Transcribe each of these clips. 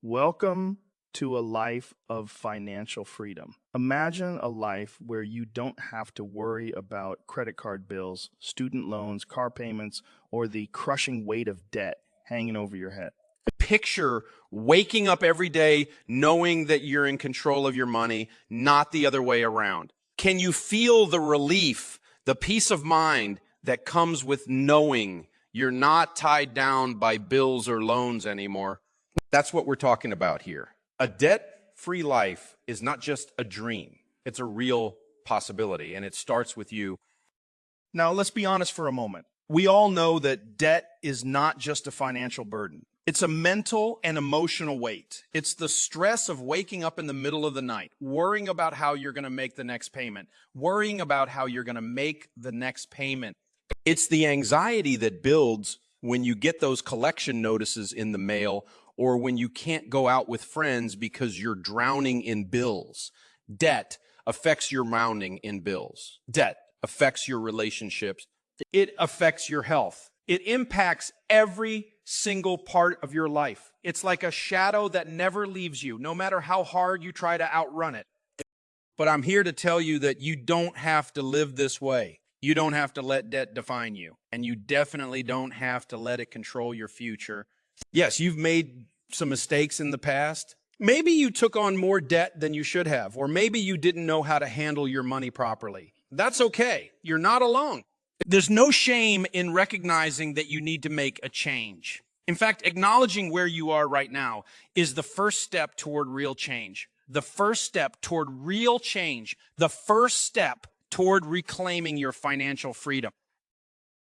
Welcome to a life of financial freedom. Imagine a life where you don't have to worry about credit card bills, student loans, car payments, or the crushing weight of debt hanging over your head. Picture waking up every day knowing that you're in control of your money, not the other way around. Can you feel the relief, the peace of mind that comes with knowing you're not tied down by bills or loans anymore? That's what we're talking about here. A debt-free life is not just a dream. It's a real possibility, and it starts with you. Now, let's be honest for a moment. We all know that debt is not just a financial burden. It's a mental and emotional weight. It's the stress of waking up in the middle of the night, worrying about how you're going to make the next payment, worrying about how you're going to make the next payment. It's the anxiety that builds when you get those collection notices in the mail or when you can't go out with friends because you're drowning in bills. Debt affects your drowning in bills. Debt affects your relationships. It affects your health. It impacts every single part of your life. It's like a shadow that never leaves you, no matter how hard you try to outrun it. But I'm here to tell you that you don't have to live this way. You don't have to let debt define you. And you definitely don't have to let it control your future. Yes, you've made some mistakes in the past. Maybe you took on more debt than you should have, or maybe you didn't know how to handle your money properly. That's okay. You're not alone. There's no shame in recognizing that you need to make a change. In fact, acknowledging where you are right now is the first step toward real change. The first step toward real change. The first step toward reclaiming your financial freedom.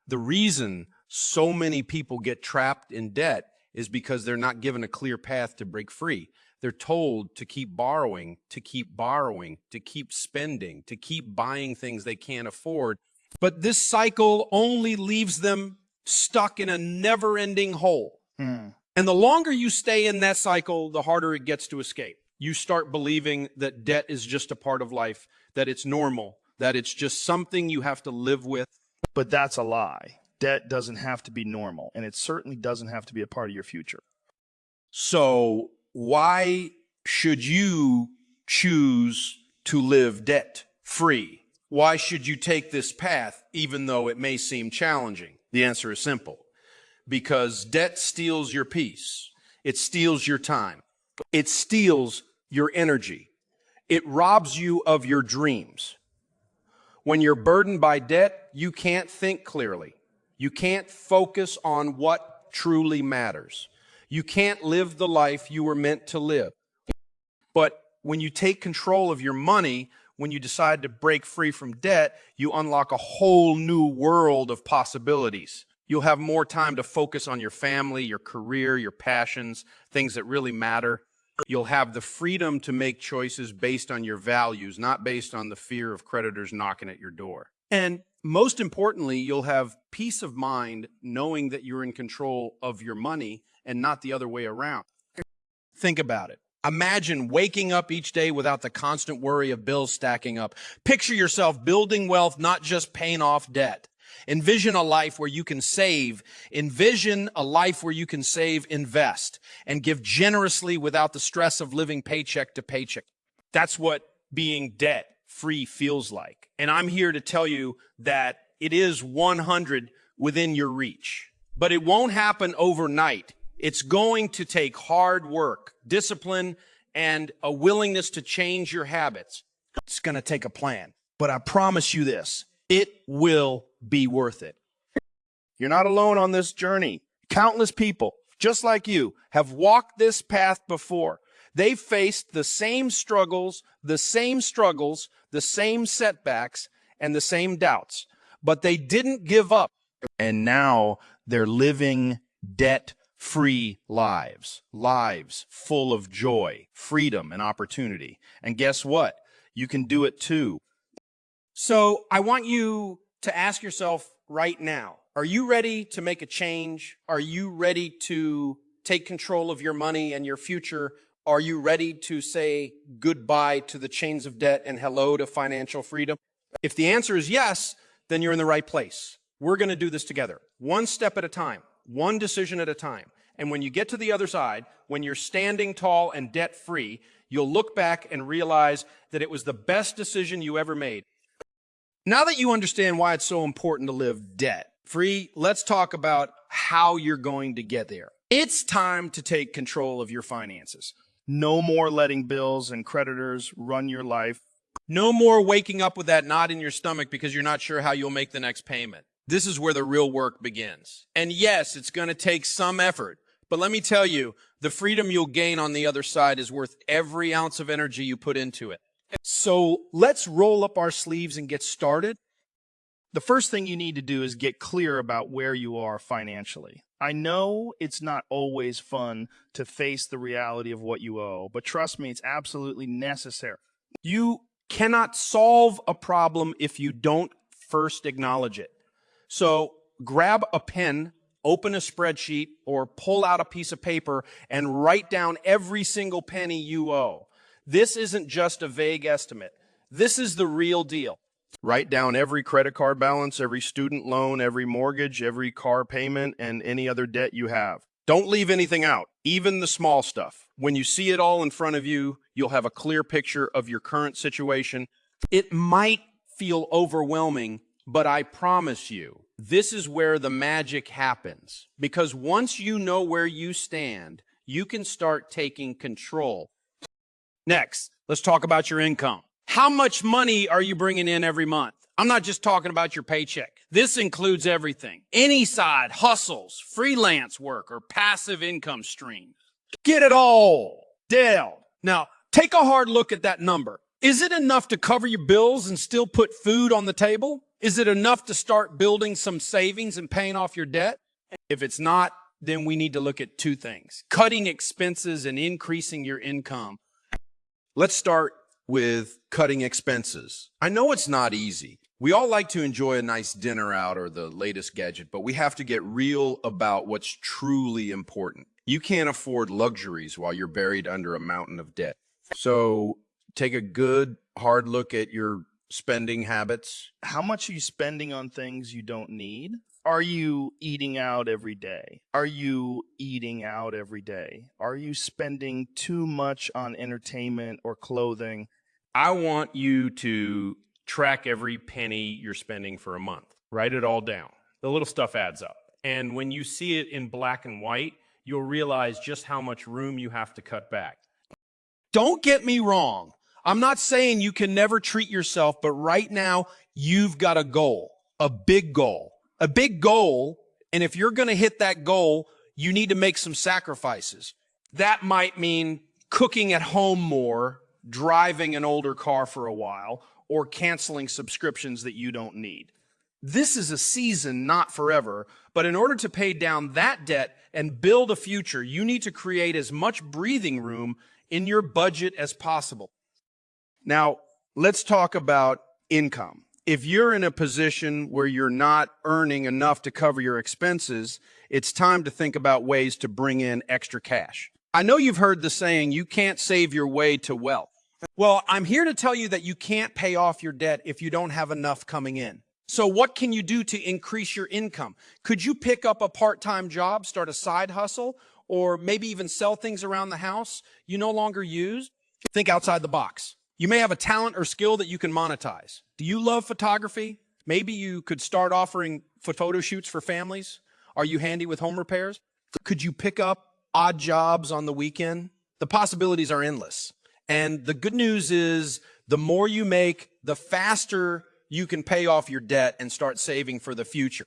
The reason so many people get trapped in debt is because they're not given a clear path to break free. They're told to keep borrowing, to keep borrowing, to keep spending, to keep buying things they can't afford. But this cycle only leaves them stuck in a never-ending hole. And the longer you stay in that cycle, the harder it gets to escape. You start believing that debt is just a part of life, that it's normal, that it's just something you have to live with. But that's a lie. Debt doesn't have to be normal, and it certainly doesn't have to be a part of your future. So why should you choose to live debt-free? Why should you take this path, even though it may seem challenging? The answer is simple. Because debt steals your peace. It steals your time. It steals your energy. It robs you of your dreams. When you're burdened by debt, you can't think clearly. You can't focus on what truly matters. You can't live the life you were meant to live. But when you take control of your money, when you decide to break free from debt, you unlock a whole new world of possibilities. You'll have more time to focus on your family, your career, your passions, things that really matter. You'll have the freedom to make choices based on your values, not based on the fear of creditors knocking at your door. And most importantly, you'll have peace of mind knowing that you're in control of your money and not the other way around. Think about it. Imagine waking up each day without the constant worry of bills stacking up. Picture yourself building wealth, not just paying off debt. Envision a life where you can save. Envision a life where you can save, invest, and give generously without the stress of living paycheck to paycheck. That's what being debt-free feels like. And I'm here to tell you that it is 100 within your reach. But it won't happen overnight. It's going to take hard work, discipline, and a willingness to change your habits. It's going to take a plan. But I promise you this, it will be worth it. You're not alone on this journey. Countless people, just like you, have walked this path before. They've faced the same struggles, the same setbacks, and the same doubts. But they didn't give up. And now they're living debt-free lives full of joy, freedom, and opportunity. And guess what? You can do it too. So I want you to ask yourself right now, are you ready to make a change? Are you ready to take control of your money and your future? Are you ready to say goodbye to the chains of debt and hello to financial freedom? If the answer is yes, then you're in the right place. We're going to do this together, one step at a time, one decision at a time. And when you get to the other side, when you're standing tall and debt free, you'll look back and realize that it was the best decision you ever made. Now that you understand why it's so important to live debt free, let's talk about how you're going to get there. It's time to take control of your finances. No more letting bills and creditors run your life. No more waking up with that knot in your stomach because you're not sure how you'll make the next payment. This is where the real work begins. And yes, it's going to take some effort. But let me tell you, the freedom you'll gain on the other side is worth every ounce of energy you put into it. So let's roll up our sleeves and get started. The first thing you need to do is get clear about where you are financially. I know it's not always fun to face the reality of what you owe, but trust me, it's absolutely necessary. You cannot solve a problem if you don't first acknowledge it. So grab a pen, open a spreadsheet, or pull out a piece of paper and write down every single penny you owe. This isn't just a vague estimate. This is the real deal. Write down every credit card balance, every student loan, every mortgage, every car payment, and any other debt you have. Don't leave anything out, even the small stuff. When you see it all in front of you, you'll have a clear picture of your current situation. It might feel overwhelming, but I promise you, this is where the magic happens. Because once you know where you stand, you can start taking control. Next, let's talk about your income. How much money are you bringing in every month? I'm not just talking about your paycheck. This includes everything. Any side hustles, freelance work, or passive income streams. Get it all down. Now, take a hard look at that number. Is it enough to cover your bills and still put food on the table? Is it enough to start building some savings and paying off your debt? If it's not, then we need to look at two things: cutting expenses and increasing your income. Let's start with cutting expenses. I know it's not easy. We all like to enjoy a nice dinner out or the latest gadget, but we have to get real about what's truly important. You can't afford luxuries while you're buried under a mountain of debt. So take a good, hard look at your spending habits. How much are you spending on things you don't need? Are you eating out every day? Are you eating out every day? Are you spending too much on entertainment or clothing? I want you to track every penny you're spending for a month. Write it all down. The little stuff adds up. And when you see it in black and white, you'll realize just how much room you have to cut back. Don't get me wrong. I'm not saying you can never treat yourself, but right now you've got a goal, a big goal. A big goal, and if you're going to hit that goal, you need to make some sacrifices. That might mean cooking at home more, driving an older car for a while, or canceling subscriptions that you don't need. This is a season, not forever, but in order to pay down that debt and build a future, you need to create as much breathing room in your budget as possible. Now, let's talk about income. If you're in a position where you're not earning enough to cover your expenses, it's time to think about ways to bring in extra cash. I know you've heard the saying, you can't save your way to wealth. Well, I'm here to tell you that you can't pay off your debt if you don't have enough coming in. So what can you do to increase your income? Could you pick up a part-time job, start a side hustle, or maybe even sell things around the house you no longer use? Think outside the box. You may have a talent or skill that you can monetize. Do you love photography? Maybe you could start offering photo shoots for families. Are you handy with home repairs? Could you pick up odd jobs on the weekend? The possibilities are endless. And the good news is the more you make, the faster you can pay off your debt and start saving for the future.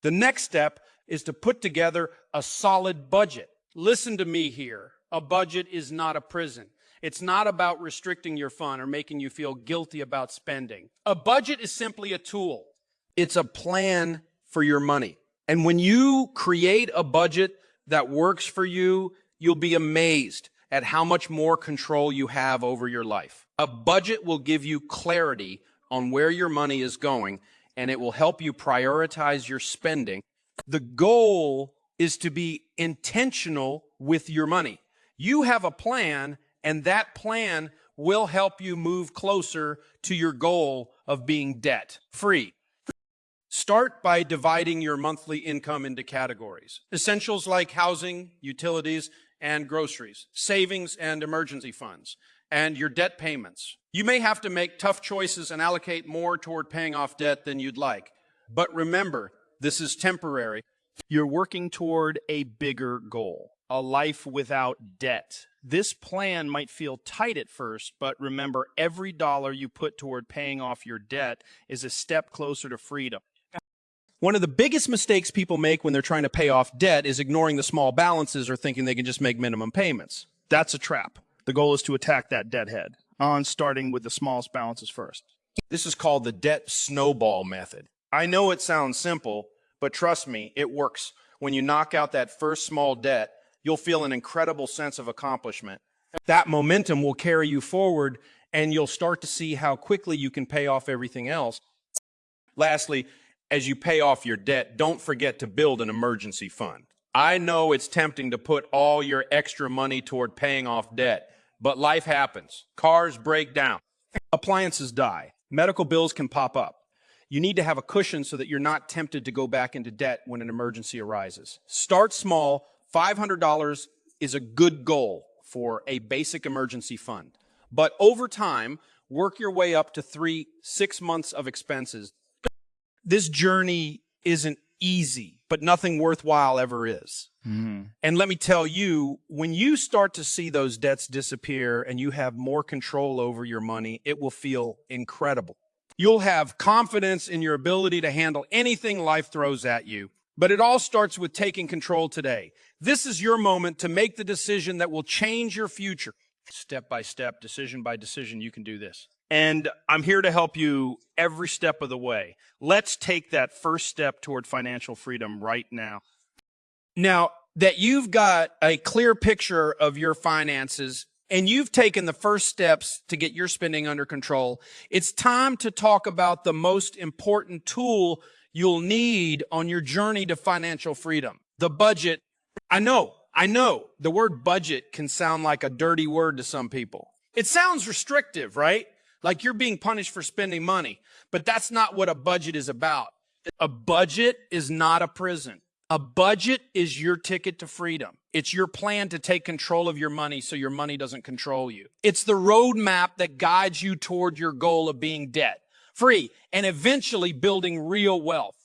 The next step is to put together a solid budget. Listen to me here. A budget is not a prison. It's not about restricting your fun or making you feel guilty about spending. A budget is simply a tool. It's a plan for your money. And when you create a budget that works for you, you'll be amazed at how much more control you have over your life. A budget will give you clarity on where your money is going, and it will help you prioritize your spending. The goal is to be intentional with your money. You have a plan, and that plan will help you move closer to your goal of being debt-free. Start by dividing your monthly income into categories. Essentials like housing, utilities, and groceries, savings and emergency funds, and your debt payments. You may have to make tough choices and allocate more toward paying off debt than you'd like. But remember, this is temporary. You're working toward a bigger goal, a life without debt. This plan might feel tight at first, but remember, every dollar you put toward paying off your debt is a step closer to freedom. One of the biggest mistakes people make when they're trying to pay off debt is ignoring the small balances or thinking they can just make minimum payments. That's a trap. The goal is to attack that debt head on, starting with the smallest balances first. This is called the debt snowball method. I know it sounds simple, but trust me, it works. When you knock out that first small debt, you'll feel an incredible sense of accomplishment. That momentum will carry you forward, and you'll start to see how quickly you can pay off everything else. Lastly, as you pay off your debt, don't forget to build an emergency fund. I know it's tempting to put all your extra money toward paying off debt, but life happens. Cars break down. Appliances die. Medical bills can pop up. You need to have a cushion so that you're not tempted to go back into debt when an emergency arises. Start small. $500 is a good goal for a basic emergency fund. But over time, work your way up to 3-6 months of expenses. This journey isn't easy, but nothing worthwhile ever is. And let me tell you, when you start to see those debts disappear and you have more control over your money, it will feel incredible. You'll have confidence in your ability to handle anything life throws at you. But it all starts with taking control today. This is your moment to make the decision that will change your future. Step by step, decision by decision, you can do this. And I'm here to help you every step of the way. Let's take that first step toward financial freedom right now. Now that you've got a clear picture of your finances and you've taken the first steps to get your spending under control, it's time to talk about the most important tool you'll need on your journey to financial freedom. The budget. I know, the word budget can sound like a dirty word to some people. It sounds restrictive, right? Like you're being punished for spending money. But that's not what a budget is about. A budget is not a prison. A budget is your ticket to freedom. It's your plan to take control of your money so your money doesn't control you. It's the roadmap that guides you toward your goal of being debt-free and eventually building real wealth.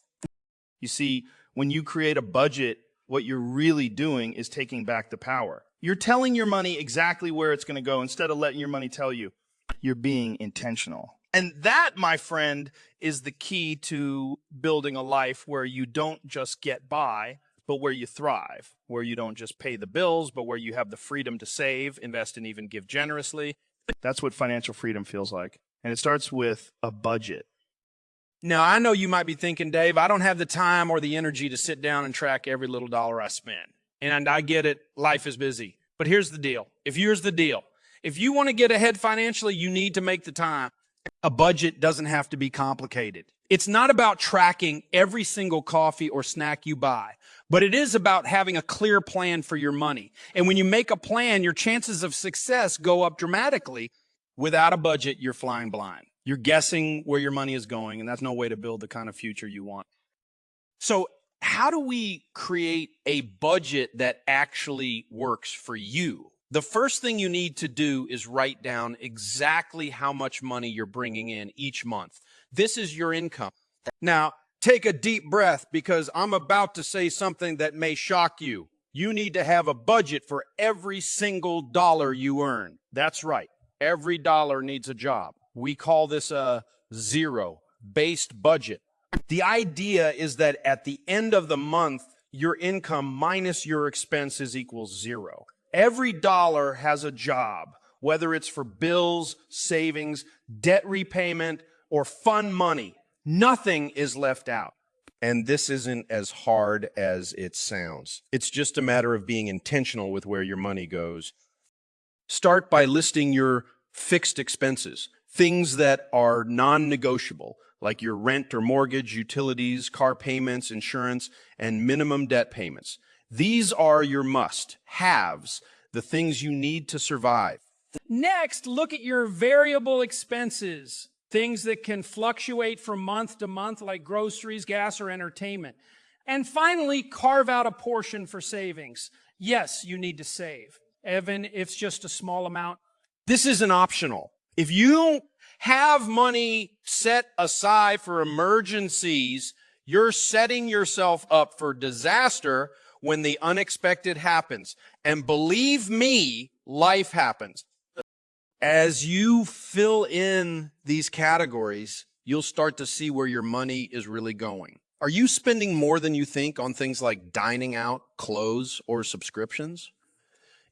You see, when you create a budget, what you're really doing is taking back the power. You're telling your money exactly where it's going to go instead of letting your money tell you. You're being intentional. And that, my friend, is the key to building a life where you don't just get by, but where you thrive, where you don't just pay the bills, but where you have the freedom to save, invest, and even give generously. That's what financial freedom feels like. And it starts with a budget. Now, I know you might be thinking, Dave, I don't have the time or the energy to sit down and track every little dollar I spend. And I get it. Life is busy. But here's the deal. If you want to get ahead financially, you need to make the time. A budget doesn't have to be complicated. It's not about tracking every single coffee or snack you buy, but it is about having a clear plan for your money. And when you make a plan, your chances of success go up dramatically. Without a budget, you're flying blind. You're guessing where your money is going, and that's no way to build the kind of future you want. So how do we create a budget that actually works for you? The first thing you need to do is write down exactly how much money you're bringing in each month. This is your income. Now, take a deep breath because I'm about to say something that may shock you. You need to have a budget for every single dollar you earn. That's right. Every dollar needs a job. We call this a zero-based budget. The idea is that at the end of the month, your income minus your expenses equals zero. Every dollar has a job, whether it's for bills, savings, debt repayment, or fun money. Nothing is left out. And this isn't as hard as it sounds. It's just a matter of being intentional with where your money goes. Start by listing your fixed expenses, things that are non-negotiable, like your rent or mortgage, utilities, car payments, insurance, and minimum debt payments. These are your must-haves, the things you need to survive. Next, look at your variable expenses. things that can fluctuate from month to month, like groceries, gas, or entertainment. And finally, carve out a portion for savings. Yes, you need to save, even if it's just a small amount. This isn't optional. If you don't have money set aside for emergencies, you're setting yourself up for disaster when the unexpected happens. And believe me, life happens. As you fill in these categories, you'll start to see where your money is really going. Are you spending more than you think on things like dining out, clothes, or subscriptions?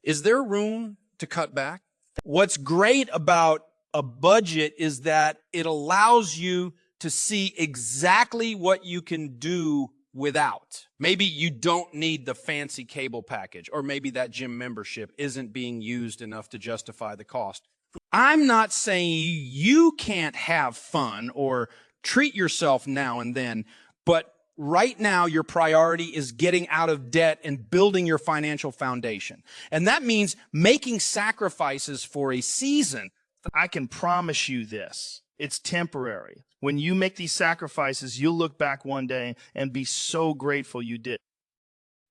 Is there room to cut back? What's great about a budget is that it allows you to see exactly what you can do without. Maybe you don't need the fancy cable package, or maybe that gym membership isn't being used enough to justify the cost. I'm not saying you can't have fun or treat yourself now and then, but right now your priority is getting out of debt and building your financial foundation. And that means making sacrifices for a season. I can promise you this. It's temporary. When you make these sacrifices, you'll look back one day and be so grateful you did.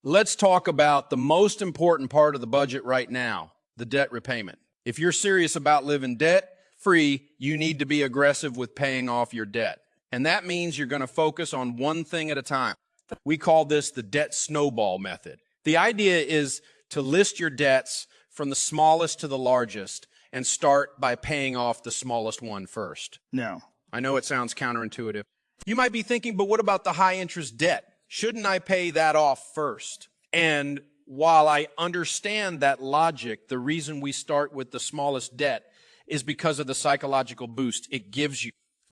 Let's talk about the most important part of the budget right now, the debt repayment. If you're serious about living debt-free, you need to be aggressive with paying off your debt. And that means you're going to focus on one thing at a time. We call this the debt snowball method. The idea is to list your debts from the smallest to the largest and start by paying off the smallest one first. No. I know it sounds counterintuitive. You might be thinking, but what about the high interest debt? Shouldn't I pay that off first? And while I understand that logic, the reason we start with the smallest debt is because of the psychological boost it gives you.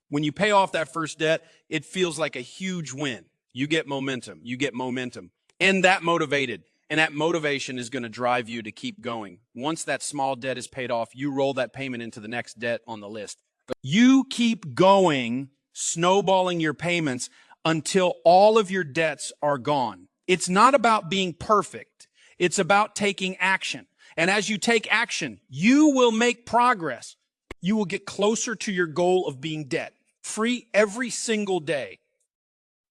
When you pay off that first debt, it feels like a huge win. You get momentum. And that motivated. And that motivation is going to drive you to keep going. Once that small debt is paid off, you roll that payment into the next debt on the list. You keep going, snowballing your payments until all of your debts are gone. It's not about being perfect. It's about taking action. And as you take action, you will make progress. You will get closer to your goal of being debt-free every single day.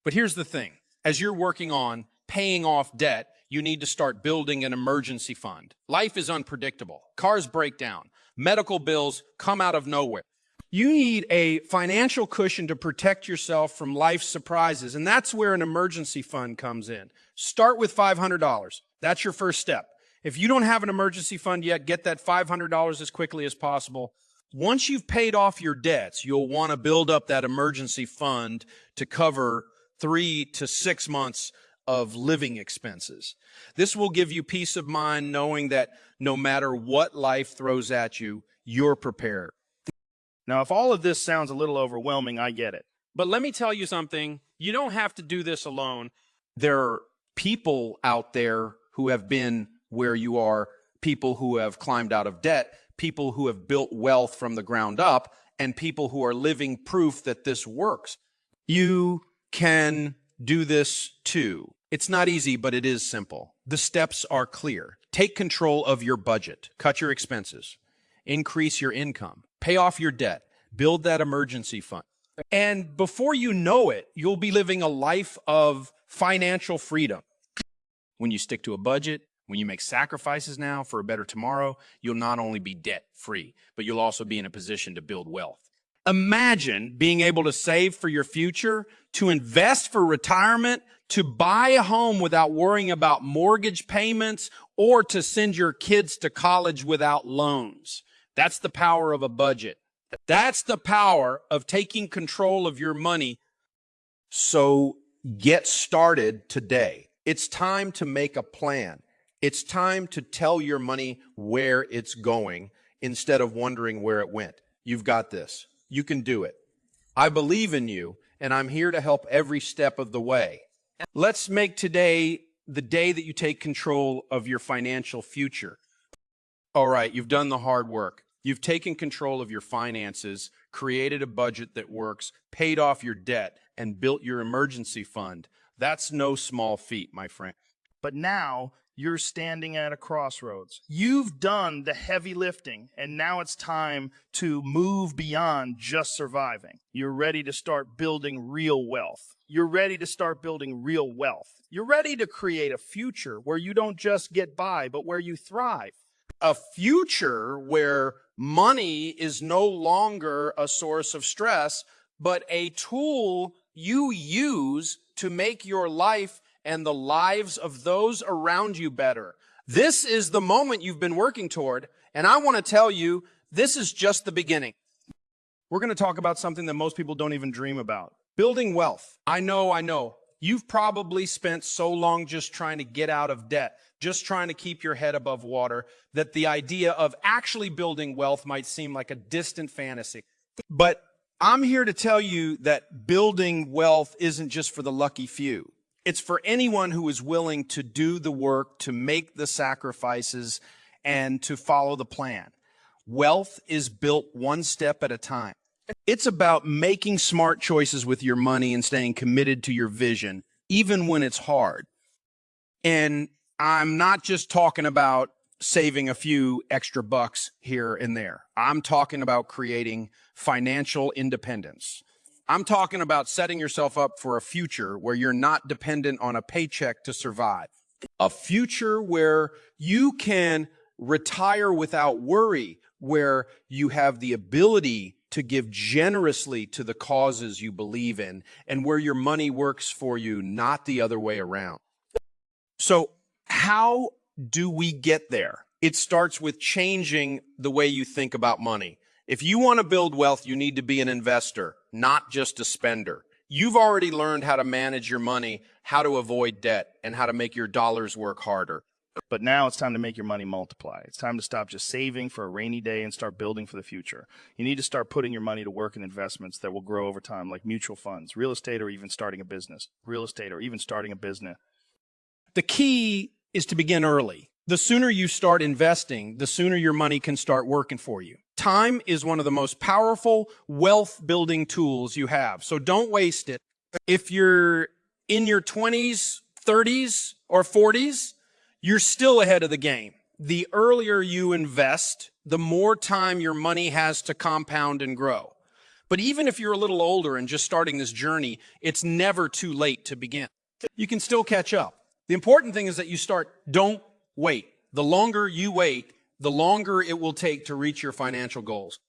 But here's the thing. As you're working on paying off debt, you need to start building an emergency fund. Life is unpredictable. Cars break down. Medical bills come out of nowhere. You need a financial cushion to protect yourself from life's surprises, and that's where an emergency fund comes in. Start with $500. That's your first step. If you don't have an emergency fund yet, get that $500 as quickly as possible. Once you've paid off your debts, you'll want to build up that emergency fund to cover 3 to 6 months of living expenses. This will give you peace of mind knowing that no matter what life throws at you, you're prepared. Now, if all of this sounds a little overwhelming, I get it. But let me tell you something. You don't have to do this alone. There are people out there who have been where you are, people who have climbed out of debt, people who have built wealth from the ground up, and people who are living proof that this works. You can do this too. It's not easy, but it is simple. The steps are clear. Take control of your budget. Cut your expenses. Increase your income. Pay off your debt. Build that emergency fund. And before you know it, you'll be living a life of financial freedom. When you stick to a budget, when you make sacrifices now for a better tomorrow, you'll not only be debt-free, but you'll also be in a position to build wealth. Imagine being able to save for your future, to invest for retirement, to buy a home without worrying about mortgage payments, or to send your kids to college without loans. That's the power of a budget. That's the power of taking control of your money. So get started today. It's time to make a plan. It's time to tell your money where it's going instead of wondering where it went. You've got this. You can do it. I believe in you, and I'm here to help every step of the way. Let's make today the day that you take control of your financial future. All right, you've done the hard work. You've taken control of your finances, created a budget that works, paid off your debt, and built your emergency fund. That's no small feat, my friend. But now You're standing at a crossroads. You've done the heavy lifting, and now it's time to move beyond just surviving. You're ready to start building real wealth. You're ready to start building real wealth. You're ready to create a future where you don't just get by, but where you thrive. A future where money is no longer a source of stress, but a tool you use to make your life and the lives of those around you better. This is the moment you've been working toward, and I want to tell you, this is just the beginning. We're going to talk about something that most people don't even dream about. Building wealth. I know. You've probably spent so long just trying to get out of debt, just trying to keep your head above water, that the idea of actually building wealth might seem like a distant fantasy. But I'm here to tell you that building wealth isn't just for the lucky few. It's for anyone who is willing to do the work, to make the sacrifices, and to follow the plan. Wealth is built one step at a time. It's about making smart choices with your money and staying committed to your vision, even when it's hard. And I'm not just talking about saving a few extra bucks here and there. I'm talking about creating financial independence. I'm talking about setting yourself up for a future where you're not dependent on a paycheck to survive. A future where you can retire without worry, where you have the ability to give generously to the causes you believe in, and where your money works for you, not the other way around. So how do we get there? It starts with changing the way you think about money. If you want to build wealth, you need to be an investor, not just a spender. You've already learned how to manage your money, how to avoid debt, and how to make your dollars work harder. But now it's time to make your money multiply. It's time to stop just saving for a rainy day and start building for the future. You need to start putting your money to work in investments that will grow over time, like mutual funds, real estate, or even starting a business. The key is to begin early. The sooner you start investing, the sooner your money can start working for you. Time is one of the most powerful wealth building tools you have. So don't waste it. If you're in your 20s, 30s, or 40s, you're still ahead of the game. The earlier you invest, the more time your money has to compound and grow. But even if you're a little older and just starting this journey, it's never too late to begin. You can still catch up. The important thing is that you start. Don't wait. The longer you wait, the longer it will take to reach your financial goals.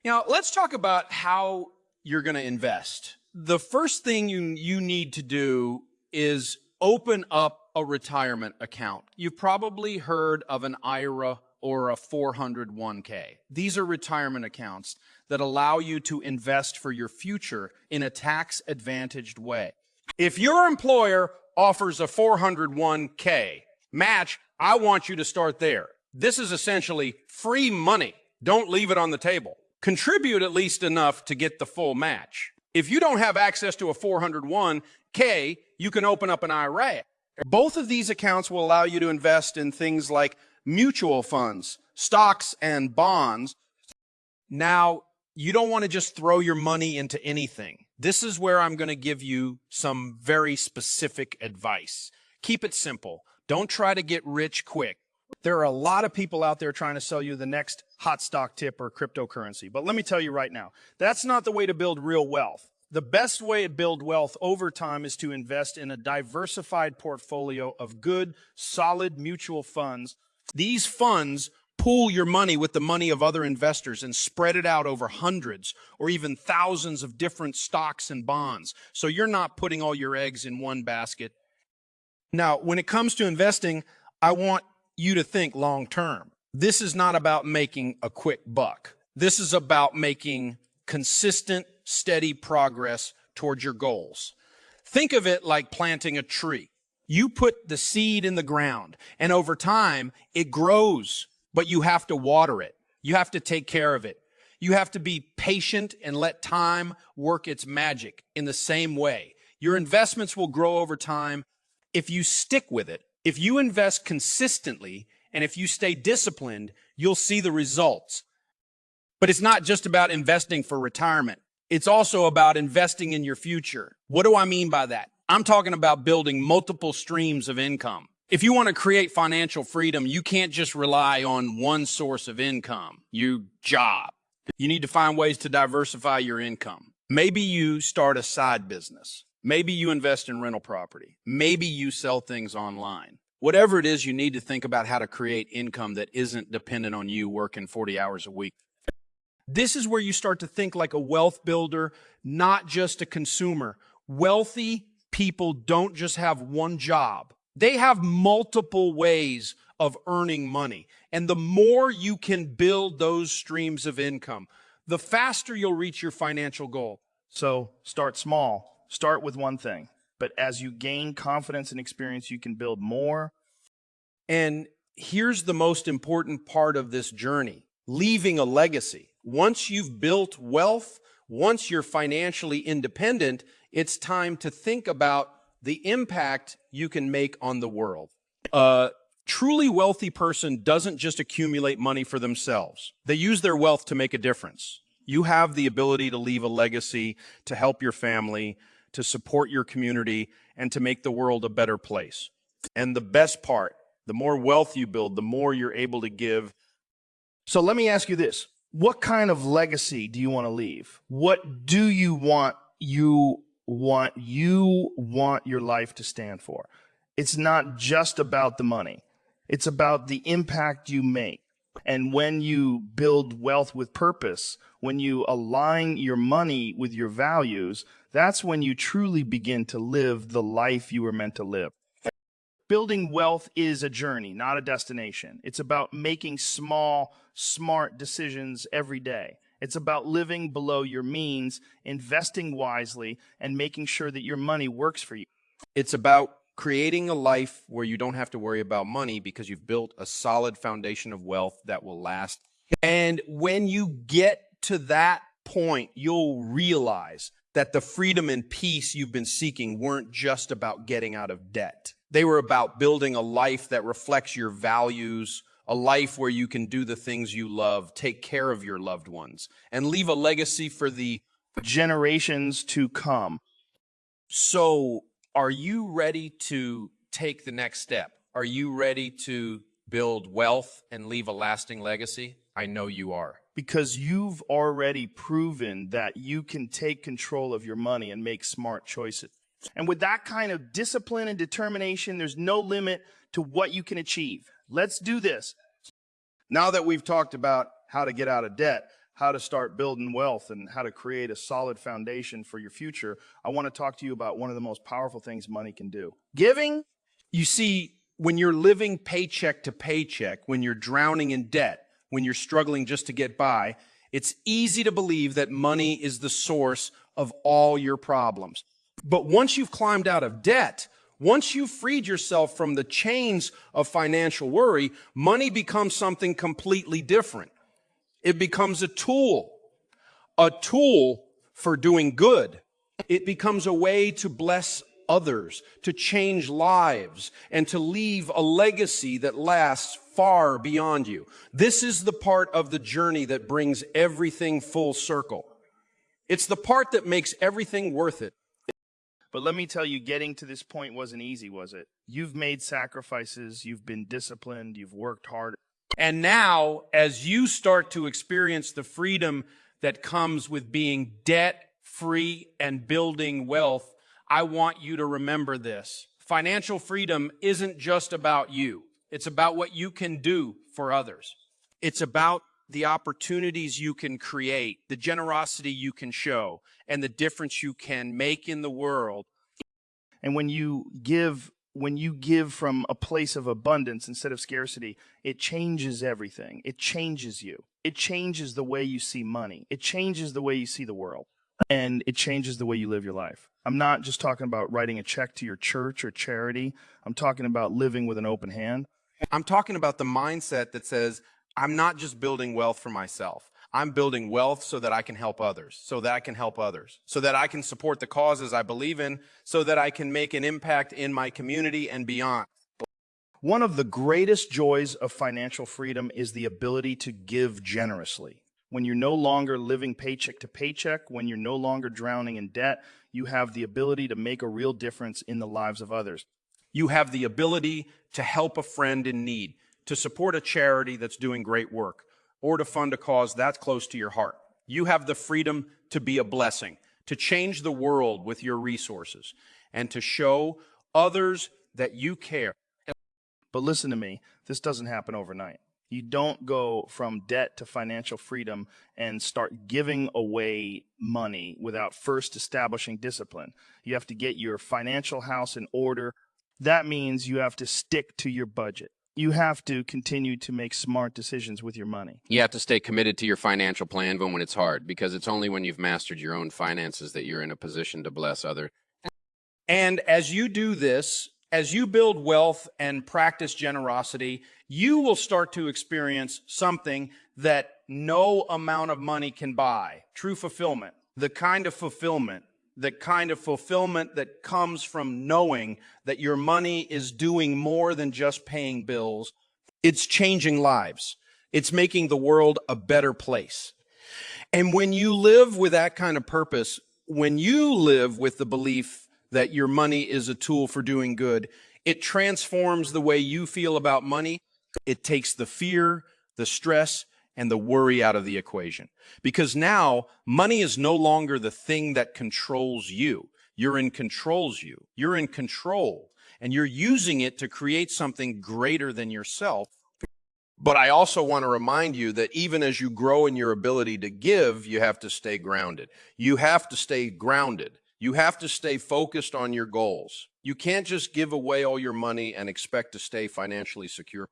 Now, let's talk about how you're going to invest. The first thing you need to do is open up a retirement account. You've probably heard of an IRA or a 401k. These are retirement accounts that allow you to invest for your future in a tax-advantaged way. If your employer offers a 401k match, I want you to start there. This is essentially free money. Don't leave it on the table. Contribute at least enough to get the full match. If you don't have access to a 401k, you can open up an IRA. Both of these accounts will allow you to invest in things like mutual funds, stocks, and bonds. Now, you don't want to just throw your money into anything. This is where I'm going to give you some very specific advice. Keep it simple. Don't try to get rich quick. There are a lot of people out there trying to sell you the next hot stock tip or cryptocurrency. But let me tell you right now, that's not the way to build real wealth. The best way to build wealth over time is to invest in a diversified portfolio of good, solid mutual funds. These funds pool your money with the money of other investors and spread it out over hundreds or even thousands of different stocks and bonds. So you're not putting all your eggs in one basket. Now, when it comes to investing, I want you to think long term. This is not about making a quick buck. This is about making consistent, steady progress towards your goals. Think of it like planting a tree. You put the seed in the ground, and over time, it grows, but you have to water it. You have to take care of it. You have to be patient and let time work its magic in the same way. Your investments will grow over time if you stick with it. If you invest consistently and if you stay disciplined, you'll see the results. But it's not just about investing for retirement. It's also about investing in your future. What do I mean by that? I'm talking about building multiple streams of income. If you want to create financial freedom, you can't just rely on one source of income, your job. You need to find ways to diversify your income. Maybe you start a side business. Maybe you invest in rental property. Maybe you sell things online. Whatever it is, you need to think about how to create income that isn't dependent on you working 40 hours a week. This is where you start to think like a wealth builder, not just a consumer. Wealthy people don't just have one job. They have multiple ways of earning money. And the more you can build those streams of income, the faster you'll reach your financial goal. So start small. Start with one thing. But as you gain confidence and experience, you can build more. And here's the most important part of this journey, leaving a legacy. Once you've built wealth, once you're financially independent, it's time to think about the impact you can make on the world. A truly wealthy person doesn't just accumulate money for themselves. They use their wealth to make a difference. You have the ability to leave a legacy, to help your family, to support your community, and to make the world a better place. And the best part, the more wealth you build, the more you're able to give. So let me ask you this. What kind of legacy do you want to leave? What do you want your life to stand for? It's not just about the money. It's about the impact you make. And when you build wealth with purpose, when you align your money with your values, that's when you truly begin to live the life you were meant to live. Building wealth is a journey, not a destination. It's about making small, smart decisions every day. It's about living below your means, investing wisely, and making sure that your money works for you. It's about creating a life where you don't have to worry about money because you've built a solid foundation of wealth that will last. And when you get to that point, you'll realize that the freedom and peace you've been seeking weren't just about getting out of debt. They were about building a life that reflects your values, a life where you can do the things you love, take care of your loved ones, and leave a legacy for the generations to come. So, are you ready to take the next step? Are you ready to build wealth and leave a lasting legacy? I know you are. Because you've already proven that you can take control of your money and make smart choices. And with that kind of discipline and determination, there's no limit to what you can achieve. Let's do this. Now that we've talked about how to get out of debt, how to start building wealth, and how to create a solid foundation for your future, I want to talk to you about one of the most powerful things money can do. Giving. You see, when you're living paycheck to paycheck, when you're drowning in debt, when you're struggling just to get by, it's easy to believe that money is the source of all your problems. But once you've climbed out of debt, once you've freed yourself from the chains of financial worry, money becomes something completely different. It becomes a tool for doing good. It becomes a way to bless others, to change lives, and to leave a legacy that lasts far beyond you. This is the part of the journey that brings everything full circle. It's the part that makes everything worth it. But let me tell you, getting to this point wasn't easy, was it? You've made sacrifices, you've been disciplined, you've worked hard. And now, as you start to experience the freedom that comes with being debt-free and building wealth, I want you to remember this. Financial freedom isn't just about you. It's about what you can do for others. It's about the opportunities you can create, the generosity you can show, and the difference you can make in the world. And when you give from a place of abundance instead of scarcity, it changes everything. It changes you. It changes the way you see money. It changes the way you see the world. And it changes the way you live your life. I'm not just talking about writing a check to your church or charity. I'm talking about living with an open hand. I'm talking about the mindset that says, I'm not just building wealth for myself. I'm building wealth so that I can help others, so that I can help others, so that I can support the causes I believe in, so that I can make an impact in my community and beyond. One of the greatest joys of financial freedom is the ability to give generously. When you're no longer living paycheck to paycheck, when you're no longer drowning in debt, you have the ability to make a real difference in the lives of others. You have the ability to help a friend in need, to support a charity that's doing great work, or to fund a cause that's close to your heart. You have the freedom to be a blessing, to change the world with your resources, and to show others that you care. But listen to me, this doesn't happen overnight. You don't go from debt to financial freedom and start giving away money without first establishing discipline. You have to get your financial house in order. That means you have to stick to your budget. You have to continue to make smart decisions with your money. You have to stay committed to your financial plan even when it's hard, because it's only when you've mastered your own finances that you're in a position to bless others. And as you do this, as you build wealth and practice generosity, you will start to experience something that no amount of money can buy. True fulfillment. The kind of fulfillment that comes from knowing that your money is doing more than just paying bills. It's changing lives. It's making the world a better place. And when you live with that kind of purpose, when you live with the belief that your money is a tool for doing good, it transforms the way you feel about money. It takes the fear, the stress, and the worry out of the equation. Because now, money is no longer the thing that controls you. You're in control, and you're using it to create something greater than yourself. But I also want to remind you that even as you grow in your ability to give, you have to stay grounded. You have to stay grounded. You have to stay focused on your goals. You can't just give away all your money and expect to stay financially secure.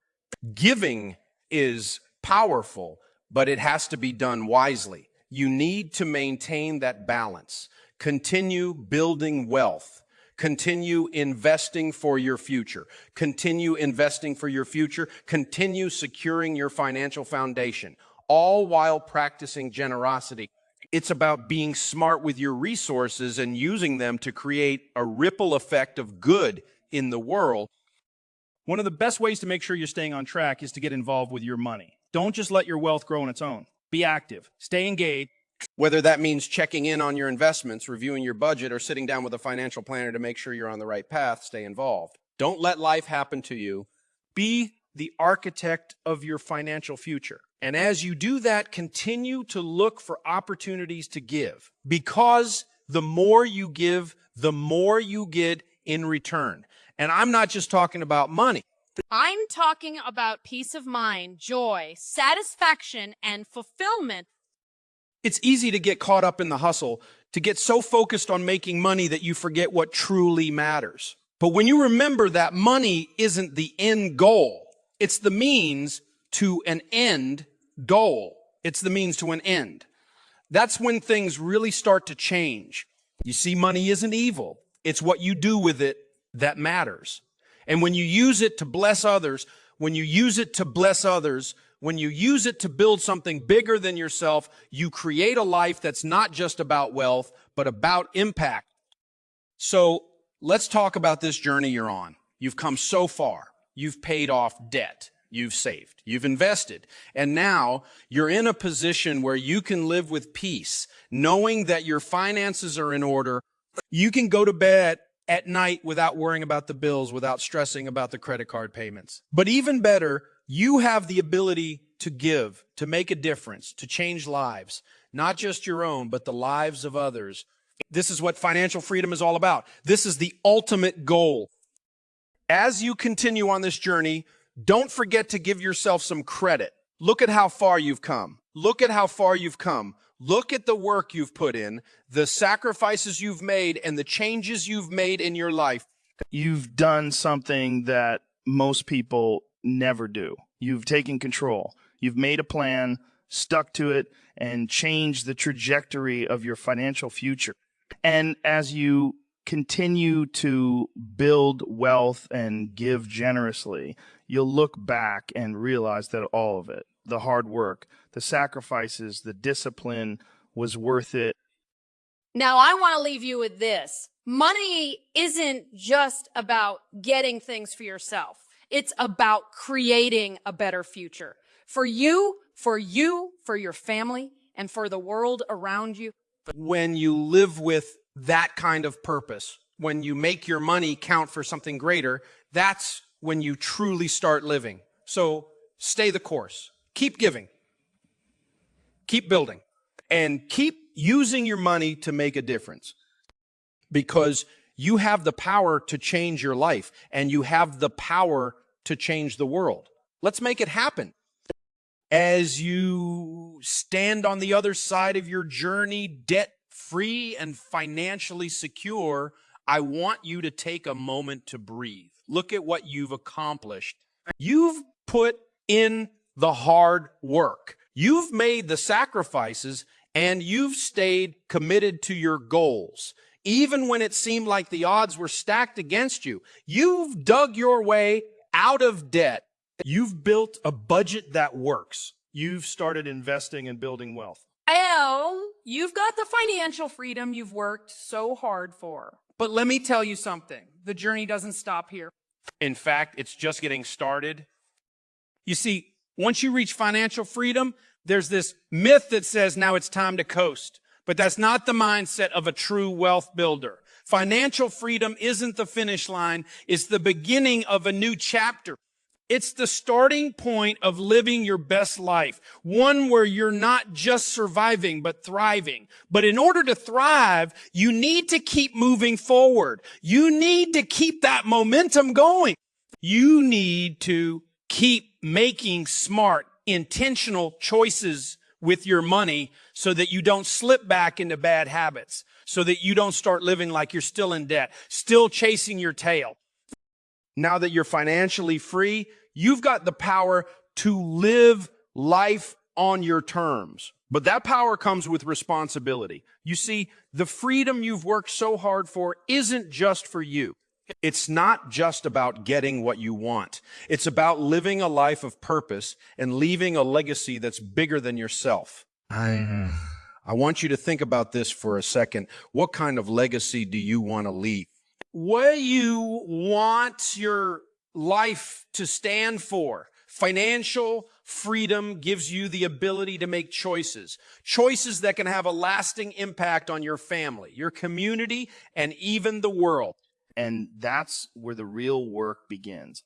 Giving is powerful, but it has to be done wisely. You need to maintain that balance. Continue building wealth. Continue investing for your future. Continue investing for your future. Continue securing your financial foundation, all while practicing generosity. It's about being smart with your resources and using them to create a ripple effect of good in the world. One of the best ways to make sure you're staying on track is to get involved with your money. Don't just let your wealth grow on its own. Be active. Stay engaged. Whether that means checking in on your investments, reviewing your budget, or sitting down with a financial planner to make sure you're on the right path, stay involved. Don't let life happen to you. Be the architect of your financial future. And as you do that, continue to look for opportunities to give. Because the more you give, the more you get in return. And I'm not just talking about money. I'm talking about peace of mind, joy, satisfaction, and fulfillment. It's easy to get caught up in the hustle, to get so focused on making money that you forget what truly matters. But when you remember that money isn't the end goal, it's the means to an end goal. It's the means to an end. That's when things really start to change. You see, money isn't evil. It's what you do with it that matters. And when you use it to bless others, when you use it to build something bigger than yourself, you create a life that's not just about wealth, but about impact. So let's talk about this journey you're on. You've come so far. You've paid off debt. You've saved. You've invested. And now you're in a position where you can live with peace, knowing that your finances are in order. You can go to bed at night without worrying about the bills, without stressing about the credit card payments. But even better, you have the ability to give, to make a difference, to change lives, not just your own, but the lives of others. This is what financial freedom is all about. This is the ultimate goal. As you continue on this journey, don't forget to give yourself some credit. Look at how far you've come. Look at how far you've come. Look at the work you've put in, the sacrifices you've made, and the changes you've made in your life. You've done something that most people never do. You've taken control. You've made a plan, stuck to it, and changed the trajectory of your financial future. And as you continue to build wealth and give generously, you'll look back and realize that all of it, the hard work, the sacrifices, the discipline was worth it. Now, I want to leave you with this. Money isn't just about getting things for yourself. It's about creating a better future for you, for your family, and for the world around you. When you live with that kind of purpose, when you make your money count for something greater, that's when you truly start living. So stay the course. Keep giving. Keep building. And keep using your money to make a difference. Because you have the power to change your life, and you have the power to change the world. Let's make it happen. As you stand on the other side of your journey, debt-free and financially secure, I want you to take a moment to breathe. Look at what you've accomplished. You've put in the hard work. You've made the sacrifices, and you've stayed committed to your goals. Even when it seemed like the odds were stacked against you, you've dug your way out of debt. You've built a budget that works. You've started investing and building wealth. Well, you've got the financial freedom you've worked so hard for. But let me tell you something. The journey doesn't stop here. In fact, it's just getting started. You see, once you reach financial freedom, there's this myth that says now it's time to coast. But that's not the mindset of a true wealth builder. Financial freedom isn't the finish line. It's the beginning of a new chapter. It's the starting point of living your best life, one where you're not just surviving, but thriving. But in order to thrive, you need to keep moving forward. You need to keep that momentum going. You need to keep making smart, intentional choices with your money so that you don't slip back into bad habits, so that you don't start living like you're still in debt, still chasing your tail. Now that you're financially free, you've got the power to live life on your terms. But that power comes with responsibility. You see, the freedom you've worked so hard for isn't just for you. It's not just about getting what you want. It's about living a life of purpose and leaving a legacy that's bigger than yourself. I want you to think about this for a second. What kind of legacy do you want to leave? What do you want your life to stand for? Financial freedom gives you the ability to make choices that can have a lasting impact on your family, your community, and even the world. And that's where the real work begins.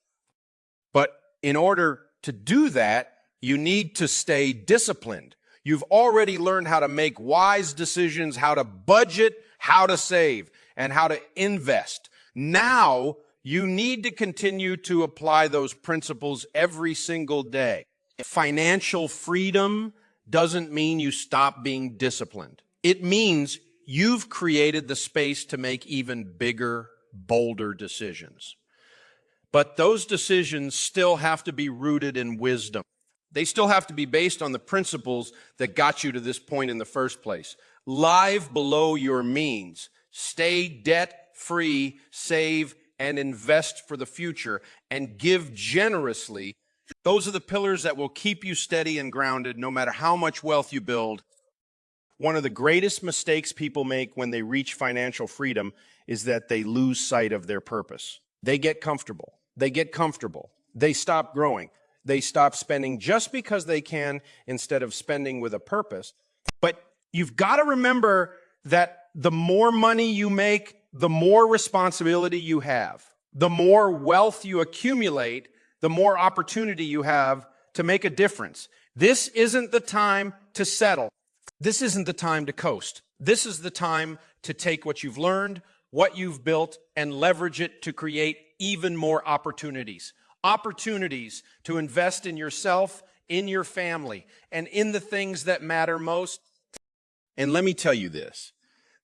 But in order to do that, you need to stay disciplined. You've already learned how to make wise decisions, how to budget, how to save, and how to invest. Now, you need to continue to apply those principles every single day. Financial freedom doesn't mean you stop being disciplined. It means you've created the space to make even bigger, bolder decisions. But those decisions still have to be rooted in wisdom. They still have to be based on the principles that got you to this point in the first place. Live below your means. Stay debt-free, save, and invest for the future, and give generously. Those are the pillars that will keep you steady and grounded no matter how much wealth you build. One of the greatest mistakes people make when they reach financial freedom is that they lose sight of their purpose. They get comfortable. They stop growing. They stop spending just because they can instead of spending with a purpose. But you've got to remember that the more money you make, the more responsibility you have. The more wealth you accumulate, the more opportunity you have to make a difference. This isn't the time to settle. This isn't the time to coast. This is the time to take what you've learned, what you've built, and leverage it to create even more opportunities. Opportunities to invest in yourself, in your family, and in the things that matter most. And let me tell you this.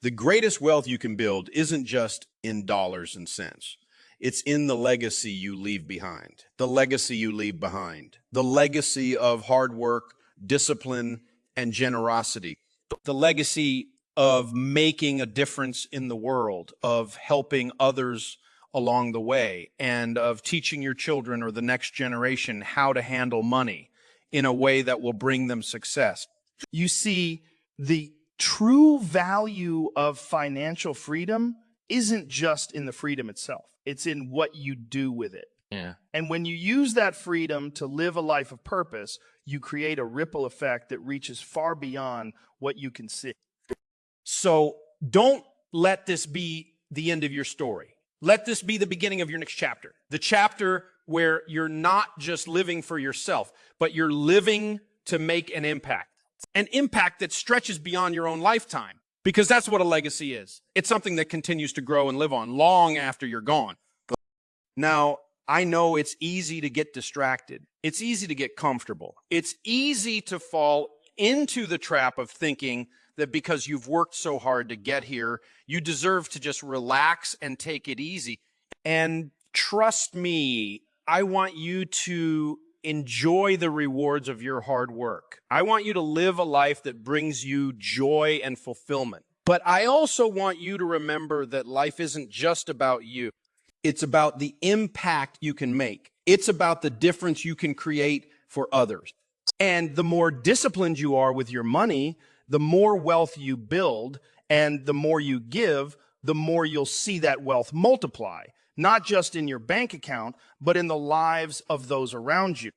The greatest wealth you can build isn't just in dollars and cents. It's in the legacy you leave behind. The legacy you leave behind. The legacy of hard work, discipline, and generosity. The legacy of making a difference in the world, of helping others along the way, and of teaching your children or the next generation how to handle money in a way that will bring them success. You see, the true value of financial freedom isn't just in the freedom itself. It's in what you do with it. Yeah. And when you use that freedom to live a life of purpose, you create a ripple effect that reaches far beyond what you can see. So don't let this be the end of your story. Let this be the beginning of your next chapter. The chapter where you're not just living for yourself, but you're living to make an impact. An impact that stretches beyond your own lifetime. Because that's what a legacy is. It's something that continues to grow and live on long after you're gone. Now, I know it's easy to get distracted. It's easy to get comfortable. It's easy to fall into the trap of thinking that because you've worked so hard to get here, you deserve to just relax and take it easy. And trust me, I want you to enjoy the rewards of your hard work. I want you to live a life that brings you joy and fulfillment. But I also want you to remember that life isn't just about you. It's about the impact you can make. It's about the difference you can create for others. And the more disciplined you are with your money, the more wealth you build, and the more you give, the more you'll see that wealth multiply, not just in your bank account, but in the lives of those around you.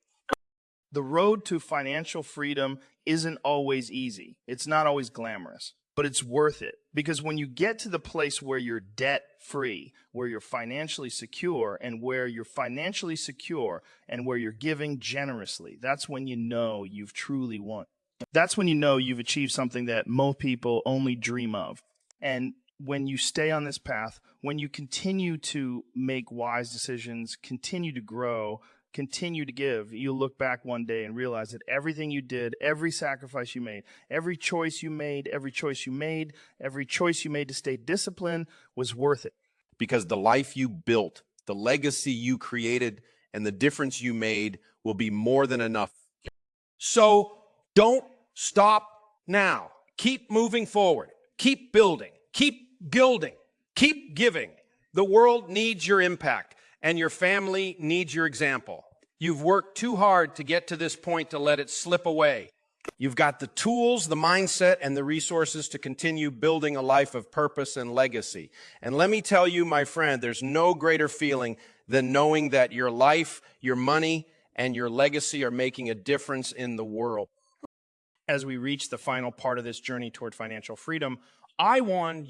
The road to financial freedom isn't always easy. It's not always glamorous, but it's worth it. Because when you get to the place where you're debt-free, where you're financially secure, and where you're giving generously, that's when you know you've truly won. That's when you know you've achieved something that most people only dream of. And when you stay on this path, when you continue to make wise decisions, continue to grow, continue to give, you'll look back one day and realize that everything you did, every sacrifice you made, every choice you made to stay disciplined was worth it. Because the life you built, the legacy you created, and the difference you made will be more than enough. So don't stop now. Keep moving forward. Keep building. Keep building. Keep giving. The world needs your impact, and your family needs your example. You've worked too hard to get to this point to let it slip away. You've got the tools, the mindset, and the resources to continue building a life of purpose and legacy. And let me tell you, my friend, there's no greater feeling than knowing that your life, your money, and your legacy are making a difference in the world. As we reach the final part of this journey toward financial freedom, I want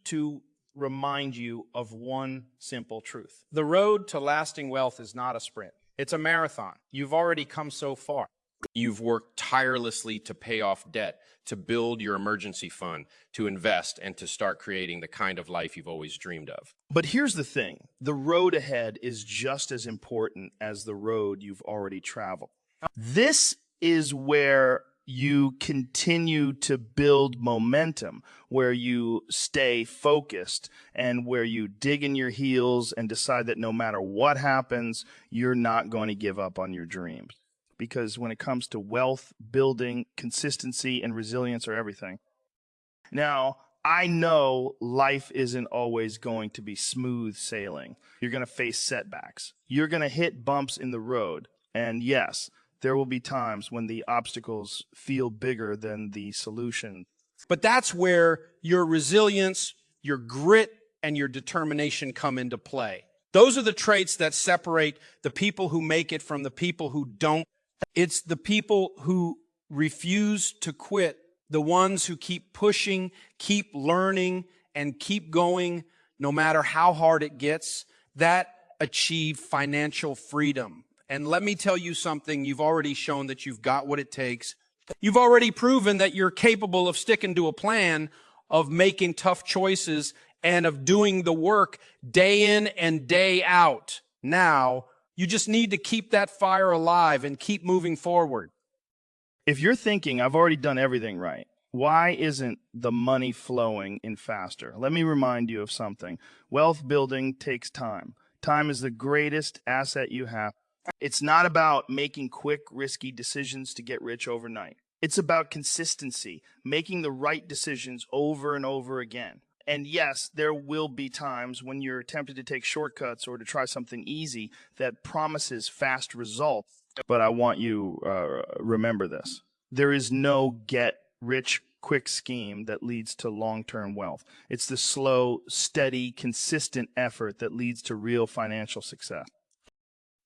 to remind you of one simple truth. The road to lasting wealth is not a sprint. It's a marathon. You've already come so far. You've worked tirelessly to pay off debt, to build your emergency fund, to invest, and to start creating the kind of life you've always dreamed of. But here's the thing. The road ahead is just as important as the road you've already traveled. This is where you continue to build momentum, where you stay focused, and where you dig in your heels and decide that no matter what happens, you're not going to give up on your dreams. Because when it comes to wealth, building, consistency, and resilience are everything. Now, I know life isn't always going to be smooth sailing. You're going to face setbacks. You're going to hit bumps in the road. And yes, there will be times when the obstacles feel bigger than the solution. But that's where your resilience, your grit, and your determination come into play. Those are the traits that separate the people who make it from the people who don't. It's the people who refuse to quit, the ones who keep pushing, keep learning, and keep going no matter how hard it gets, that achieve financial freedom. And let me tell you something, you've already shown that you've got what it takes. You've already proven that you're capable of sticking to a plan, of making tough choices, and of doing the work day in and day out. Now, you just need to keep that fire alive and keep moving forward. If you're thinking, I've already done everything right, why isn't the money flowing in faster? Let me remind you of something. Wealth building takes time. Time is the greatest asset you have. It's not about making quick, risky decisions to get rich overnight. It's about consistency, making the right decisions over and over again. And yes, there will be times when you're tempted to take shortcuts or to try something easy that promises fast results. But I want you remember this. There is no get-rich-quick scheme that leads to long-term wealth. It's the slow, steady, consistent effort that leads to real financial success.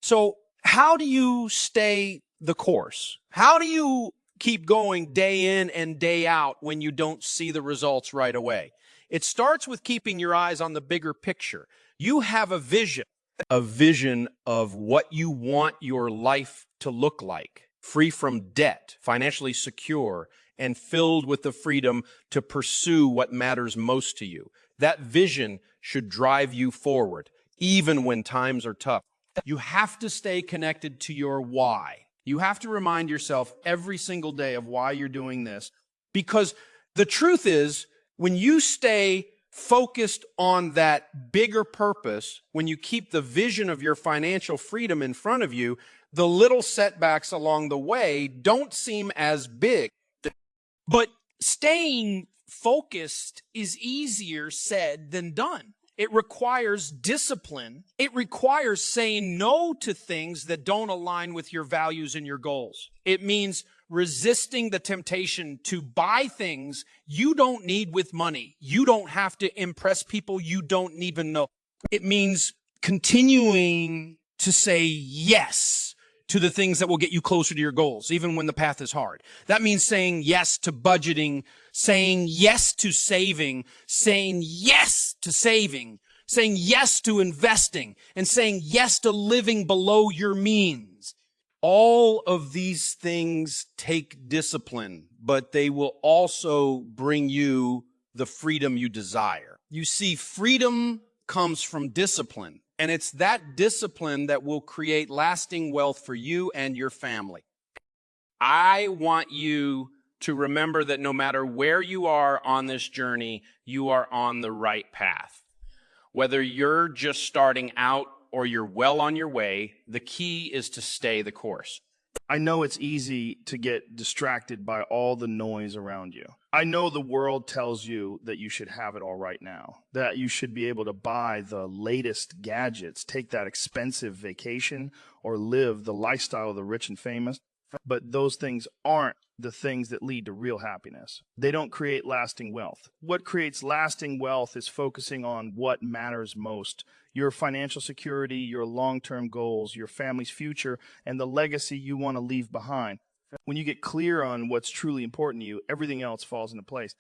So how do you stay the course? How do you keep going day in and day out when you don't see the results right away? It starts with keeping your eyes on the bigger picture. You have a vision of what you want your life to look like, free from debt, financially secure, and filled with the freedom to pursue what matters most to you. That vision should drive you forward, even when times are tough. You have to stay connected to your why. You have to remind yourself every single day of why you're doing this. Because the truth is, when you stay focused on that bigger purpose, when you keep the vision of your financial freedom in front of you, the little setbacks along the way don't seem as big. But staying focused is easier said than done. It requires discipline. It requires saying no to things that don't align with your values and your goals. It means resisting the temptation to buy things you don't need with money. You don't have to impress people you don't even know. It means continuing to say yes to the things that will get you closer to your goals, even when the path is hard. That means saying yes to budgeting, saying yes to saving, saying yes to saving, saying yes to investing, and saying yes to living below your means. All of these things take discipline, but they will also bring you the freedom you desire. You see, freedom comes from discipline, and it's that discipline that will create lasting wealth for you and your family. I want you to remember that no matter where you are on this journey, you are on the right path. Whether you're just starting out or you're well on your way, the key is to stay the course. I know it's easy to get distracted by all the noise around you. I know the world tells you that you should have it all right now, that you should be able to buy the latest gadgets, take that expensive vacation, or live the lifestyle of the rich and famous. But those things aren't the things that lead to real happiness. They don't create lasting wealth. What creates lasting wealth is focusing on what matters most: your financial security, your long-term goals, your family's future, and the legacy you want to leave behind. When you get clear on what's truly important to you, everything else falls into place.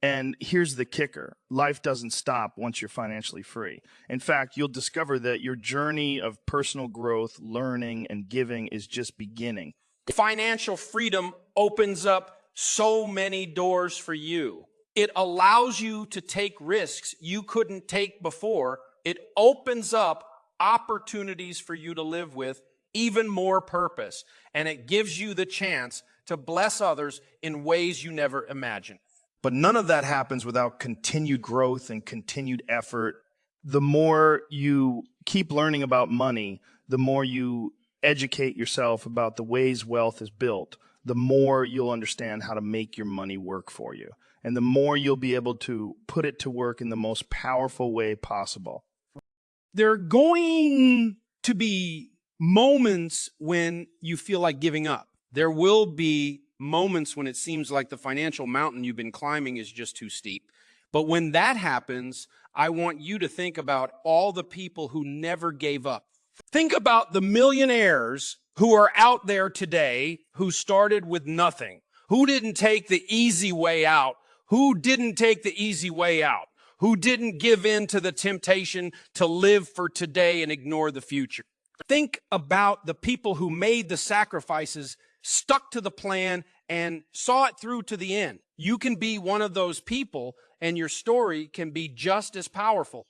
And here's the kicker: life doesn't stop once you're financially free. In fact, you'll discover that your journey of personal growth, learning, and giving is just beginning. Financial freedom opens up so many doors for you. It allows you to take risks you couldn't take before. It opens up opportunities for you to live with even more purpose. And it gives you the chance to bless others in ways you never imagined. But none of that happens without continued growth and continued effort. The more you keep learning about money, the more you educate yourself about the ways wealth is built, the more you'll understand how to make your money work for you. And the more you'll be able to put it to work in the most powerful way possible. There are going to be moments when you feel like giving up. There will be moments when it seems like the financial mountain you've been climbing is just too steep. But when that happens, I want you to think about all the people who never gave up. Think about the millionaires who are out there today who started with nothing, who didn't take the easy way out, who didn't give in to the temptation to live for today and ignore the future. Think about the people who made the sacrifices, stuck to the plan, and saw it through to the end. You can be one of those people, and your story can be just as powerful.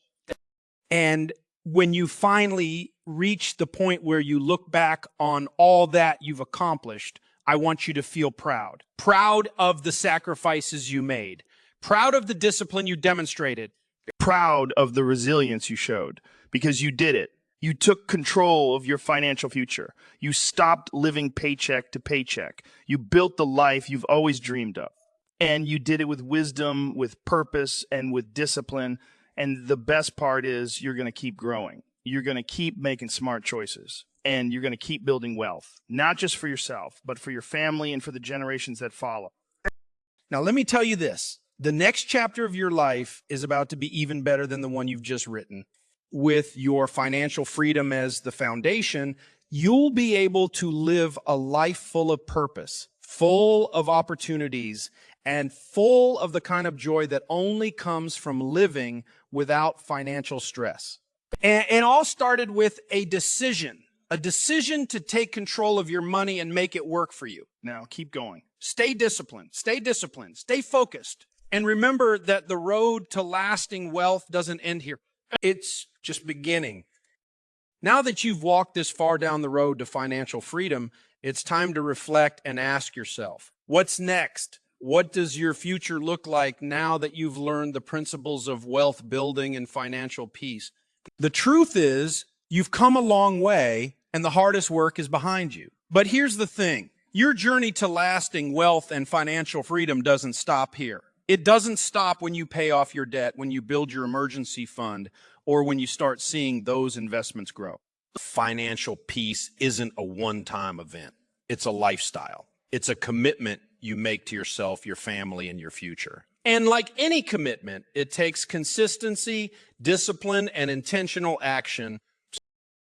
And when you finally reach the point where you look back on all that you've accomplished, I want you to feel proud. Proud of the sacrifices you made. Proud of the discipline you demonstrated. Proud of the resilience you showed, because you did it. You took control of your financial future. You stopped living paycheck to paycheck. You built the life you've always dreamed of. And you did it with wisdom, with purpose, and with discipline. And the best part is you're going to keep growing. You're going to keep making smart choices. And you're going to keep building wealth, not just for yourself, but for your family and for the generations that follow. Now, let me tell you this. The next chapter of your life is about to be even better than the one you've just written. With your financial freedom as the foundation, you'll be able to live a life full of purpose, full of opportunities, and full of the kind of joy that only comes from living without financial stress. And all started with a decision to take control of your money and make it work for you. Now, keep going. Stay disciplined, stay focused. And remember that the road to lasting wealth doesn't end here. It's just beginning. Now that you've walked this far down the road to financial freedom, it's time to reflect and ask yourself, what's next? What does your future look like now that you've learned the principles of wealth building and financial peace? The truth is, you've come a long way and the hardest work is behind you. But here's the thing. Your journey to lasting wealth and financial freedom doesn't stop here. It doesn't stop when you pay off your debt, when you build your emergency fund, or when you start seeing those investments grow. Financial peace isn't a one-time event. It's a lifestyle. It's a commitment you make to yourself, your family, and your future. And like any commitment, it takes consistency, discipline, and intentional action.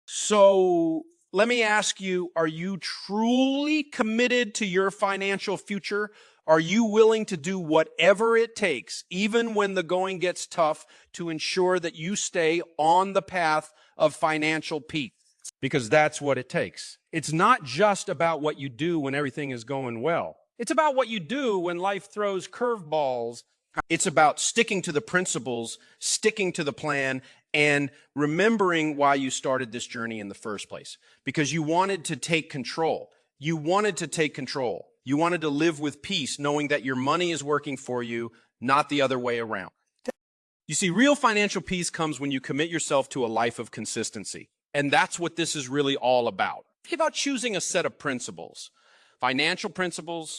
So let me ask you, are you truly committed to your financial future? Are you willing to do whatever it takes, even when the going gets tough, to ensure that you stay on the path of financial peace? Because that's what it takes. It's not just about what you do when everything is going well. It's about what you do when life throws curveballs. It's about sticking to the principles, sticking to the plan, and remembering why you started this journey in the first place. Because you wanted to take control. You wanted to take control. You wanted to live with peace, knowing that your money is working for you, not the other way around. You see, real financial peace comes when you commit yourself to a life of consistency. And that's what this is really all about. It's about choosing a set of principles, financial principles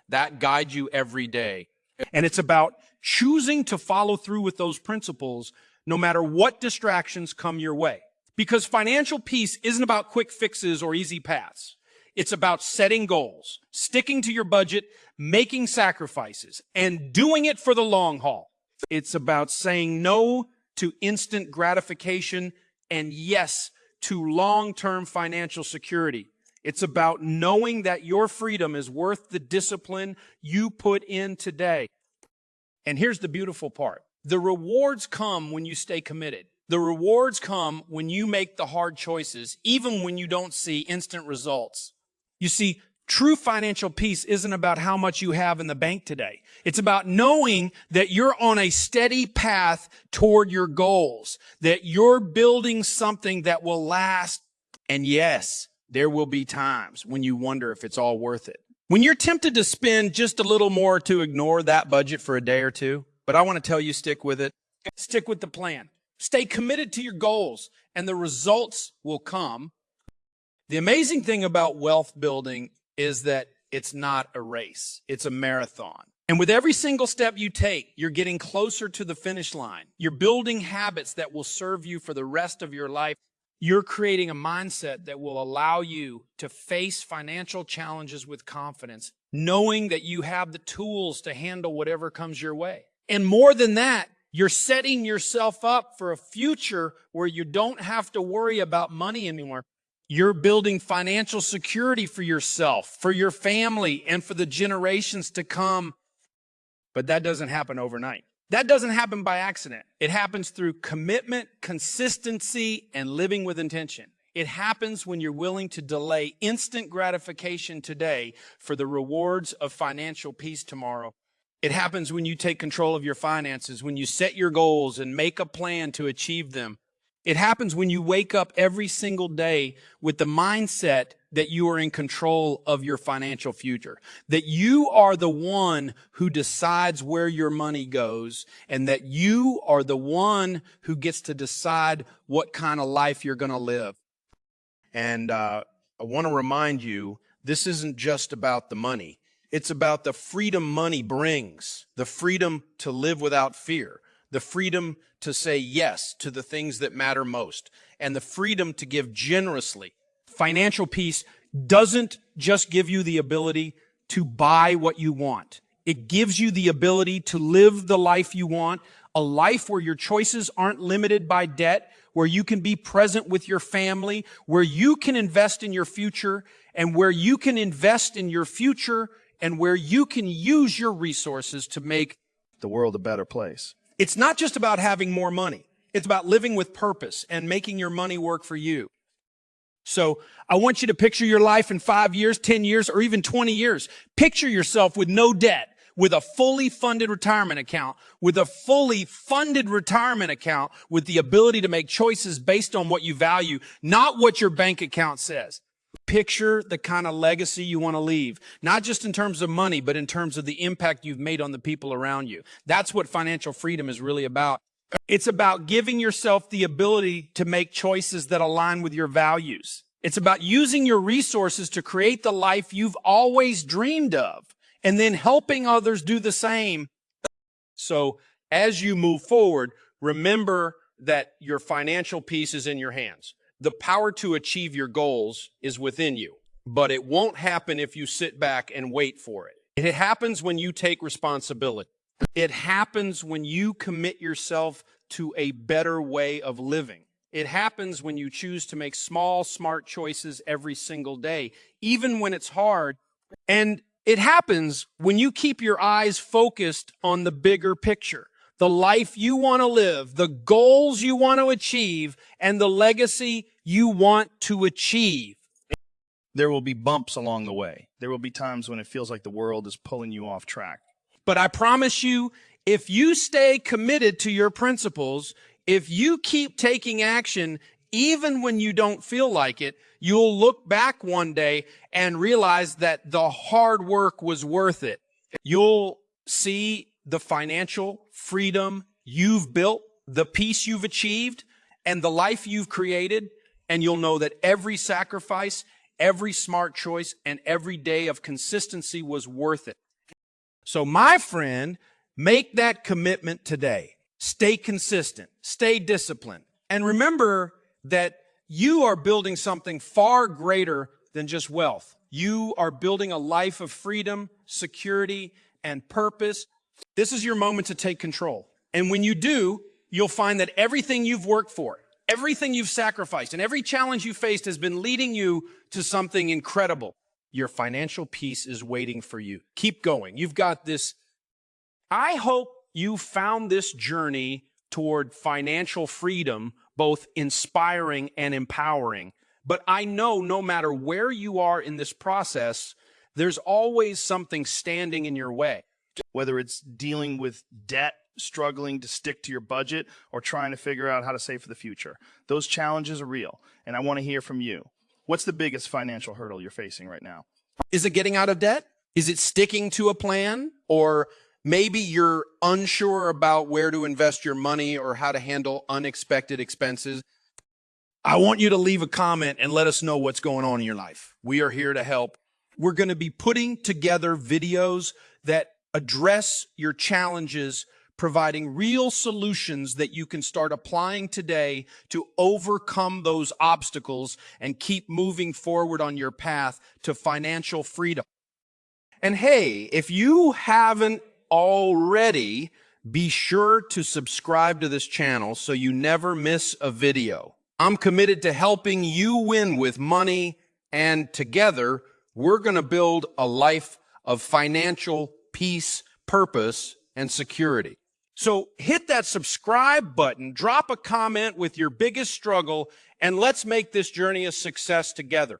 that guide you every day. And it's about choosing to follow through with those principles no matter what distractions come your way. Because financial peace isn't about quick fixes or easy paths. It's about setting goals, sticking to your budget, making sacrifices, and doing it for the long haul. It's about saying no to instant gratification and yes to long-term financial security. It's about knowing that your freedom is worth the discipline you put in today. And here's the beautiful part. The rewards come when you stay committed. The rewards come when you make the hard choices, even when you don't see instant results. You see, true financial peace isn't about how much you have in the bank today. It's about knowing that you're on a steady path toward your goals, that you're building something that will last. And yes, there will be times when you wonder if it's all worth it. When you're tempted to spend just a little more to ignore that budget for a day or two, but I want to tell you, stick with it. Stick with the plan. Stay committed to your goals, and the results will come. The amazing thing about wealth building is that it's not a race. It's a marathon. And with every single step you take, you're getting closer to the finish line. You're building habits that will serve you for the rest of your life. You're creating a mindset that will allow you to face financial challenges with confidence, knowing that you have the tools to handle whatever comes your way. And more than that, you're setting yourself up for a future where you don't have to worry about money anymore. You're building financial security for yourself, for your family, and for the generations to come. But that doesn't happen overnight. That doesn't happen by accident. It happens through commitment, consistency, and living with intention. It happens when you're willing to delay instant gratification today for the rewards of financial peace tomorrow. It happens when you take control of your finances, when you set your goals and make a plan to achieve them. It happens when you wake up every single day with the mindset that you are in control of your financial future, that you are the one who decides where your money goes, and that you are the one who gets to decide what kind of life you're going to live. And I want to remind you, this isn't just about the money. It's about the freedom money brings, the freedom to live without fear, the freedom to say yes to the things that matter most, and the freedom to give generously. Financial peace doesn't just give you the ability to buy what you want. It gives you the ability to live the life you want, a life where your choices aren't limited by debt, where you can be present with your family, where you can invest in your future, and where you can invest in your future and where you can use your resources to make The world a better place. It's not just about having more money. It's about living with purpose and making your money work for you. So I want you to picture your life in 5 years, 10 years, or even 20 years. Picture yourself with no debt, with a fully funded retirement account, with the ability to make choices based on what you value, not what your bank account says. Picture the kind of legacy you want to leave, not just in terms of money, but in terms of the impact you've made on the people around you. That's what financial freedom is really about. It's about giving yourself the ability to make choices that align with your values. It's about using your resources to create the life you've always dreamed of, and then helping others do the same. So as you move forward, remember that your financial piece is in your hands. The power to achieve your goals is within you, but it won't happen if you sit back and wait for it. It happens when you take responsibility. It happens when you commit yourself to a better way of living. It happens when you choose to make small, smart choices every single day, even when it's hard. And it happens when you keep your eyes focused on the bigger picture, the life you want to live, the goals you want to achieve, and the legacy you want to achieve. There will be bumps along the way. There will be times when it feels like the world is pulling you off track. But I promise you, if you stay committed to your principles, if you keep taking action, even when you don't feel like it, you'll look back one day and realize that the hard work was worth it. You'll see the financial freedom you've built, the peace you've achieved, and the life you've created, and you'll know that every sacrifice, every smart choice, and every day of consistency was worth it. So my friend, make that commitment today. Stay consistent, stay disciplined, and remember that you are building something far greater than just wealth. You are building a life of freedom, security, and purpose. This is your moment to take control. And when you do, you'll find that everything you've worked for, everything you've sacrificed, and every challenge you faced has been leading you to something incredible. Your financial peace is waiting for you. Keep going. You've got this. I hope you found this journey toward financial freedom both inspiring and empowering. But I know no matter where you are in this process, there's always something standing in your way. Whether it's dealing with debt, struggling to stick to your budget, or trying to figure out how to save for the future. Those challenges are real, and I want to hear from you. What's the biggest financial hurdle you're facing right now? Is it getting out of debt? Is it sticking to a plan? Or maybe you're unsure about where to invest your money or how to handle unexpected expenses. I want you to leave a comment and let us know what's going on in your life. We are here to help. We're going to be putting together videos that address your challenges, providing real solutions that you can start applying today to overcome those obstacles and keep moving forward on your path to financial freedom. And hey, if you haven't already, be sure to subscribe to this channel so you never miss a video. I'm committed to helping you win with money, and together we're going to build a life of financial peace, purpose, and security. So hit that subscribe button, drop a comment with your biggest struggle, and let's make this journey a success together.